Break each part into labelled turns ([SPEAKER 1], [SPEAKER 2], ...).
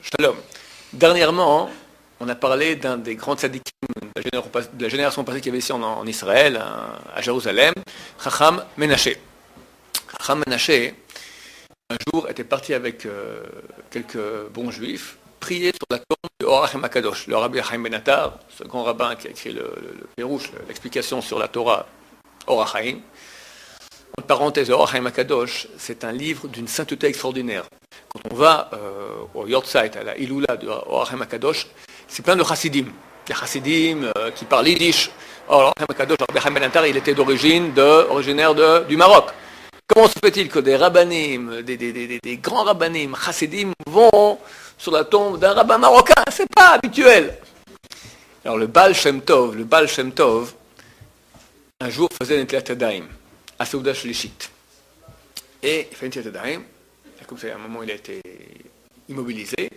[SPEAKER 1] Shalom. Dernièrement, on a parlé d'un des grands tzadikim de la génération passée qu'il y avait ici en Israël, à Jérusalem, Chacham Menaché. Chacham Menaché, un jour, était parti avec quelques bons juifs, prier sur la tombe de Or HaChaim HaKadosh, le Rabbi Chaim Ben Attar, ce grand rabbin qui a écrit le Pérouche, l'explication sur la Torah Or HaChaim. En parenthèse, le Or HaChaim HaKadosh, c'est un livre d'une sainteté extraordinaire. Quand on va au Yortzeit, à la Iloula de Or HaChaim HaKadosh, c'est plein de chassidim. Il y a chassidim qui parlent yiddish. Or, Or HaChaim HaKadosh, Rabbi Chaim Ben Attar, il était originaire du Maroc. Comment se fait-il que des rabbanim, des grands rabbanim, chassidim, vont sur la tombe d'un rabbin marocain? C'est pas habituel. Alors le Baal Shem Tov, un jour faisait Netilat Yadayim à Seuda Shlishit. Et il fait Netilat Yadayim, comme ça à un moment il a été immobilisé.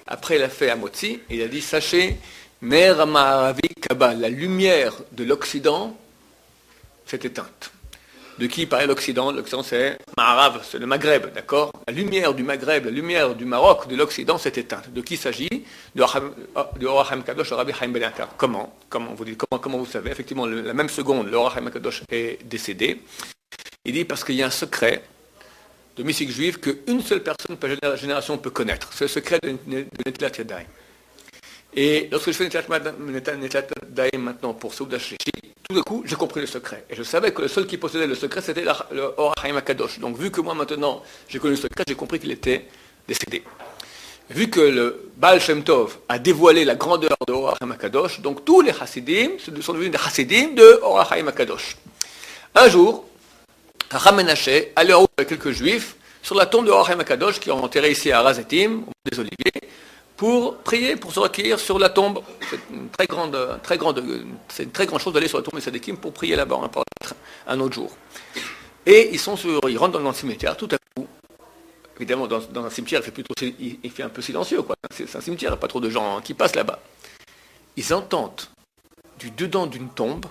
[SPEAKER 1] Après il a fait Amotzi, et il a dit, sachez, Mer Ma'aravi Kaba, la lumière de l'Occident s'est éteinte. De qui parlait l'Occident? L'Occident c'est Ma'arav, c'est le Maghreb, d'accord? La lumière du Maghreb, la lumière du Maroc, de l'Occident s'est éteinte. De qui s'agit? De Or HaChaim HaKadosh, le Rabbi Chaim Ben Attar. Comment vous savez? Effectivement, la même seconde, le Or HaChaim HaKadosh est décédé. Il dit parce qu'il y a un secret de mystique juif qu'une seule personne par génération peut connaître. C'est le secret de Netilat Yadayim. Et lorsque je fais Netilat Yadayim maintenant pour Seuda Shlishit, tout d'un coup, j'ai compris le secret. Et je savais que le seul qui possédait le secret, c'était le Or HaChaim HaKadosh. Donc, vu que moi, maintenant, j'ai connu le secret, j'ai compris qu'il était décédé. Vu que le Baal Shem Tov a dévoilé la grandeur de Or HaChaim HaKadosh, donc tous les chassidim sont devenus des chassidim de Or HaChaim HaKadosh. Un jour, Chacham Menaché allait en route avec quelques juifs sur la tombe de Or HaChaim HaKadosh qui ont enterré ici à Razetim, au des Oliviers, pour prier, pour se recueillir sur la tombe. C'est une très grande chose d'aller sur la tombe des Sadikim pour prier là-bas, on en parlera un autre jour. Et ils rentrent dans le cimetière, tout à coup. Évidemment, dans un cimetière, il fait un peu silencieux, quoi. C'est un cimetière, il n'y a pas trop de gens qui passent là-bas. Ils entendent du dedans d'une tombe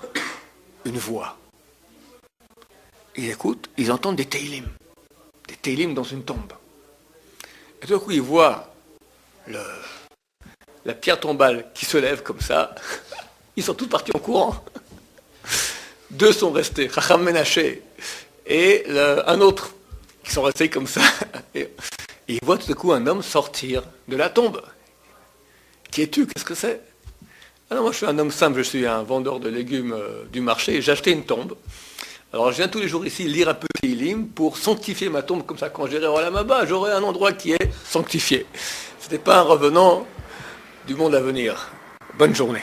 [SPEAKER 1] une voix. Ils écoutent, ils entendent des Teilim dans une tombe. Et tout à coup, ils voient la pierre tombale qui se lève comme ça. Ils sont tous partis en courant. Deux sont restés, Chacham Menaché et un autre, qui sont restés comme ça. Et ils voient tout à coup un homme sortir de la tombe. Qui es-tu? Qu'est-ce que c'est? Ah non, moi je suis un homme simple, je suis un vendeur de légumes du marché, et j'ai acheté une tombe. Alors je viens tous les jours ici lire un peu Teilim pour sanctifier ma tombe, comme ça quand j'irai au Olam Haba, j'aurai un endroit qui est sanctifié. Ce n'est pas un revenant du monde à venir. Bonne journée.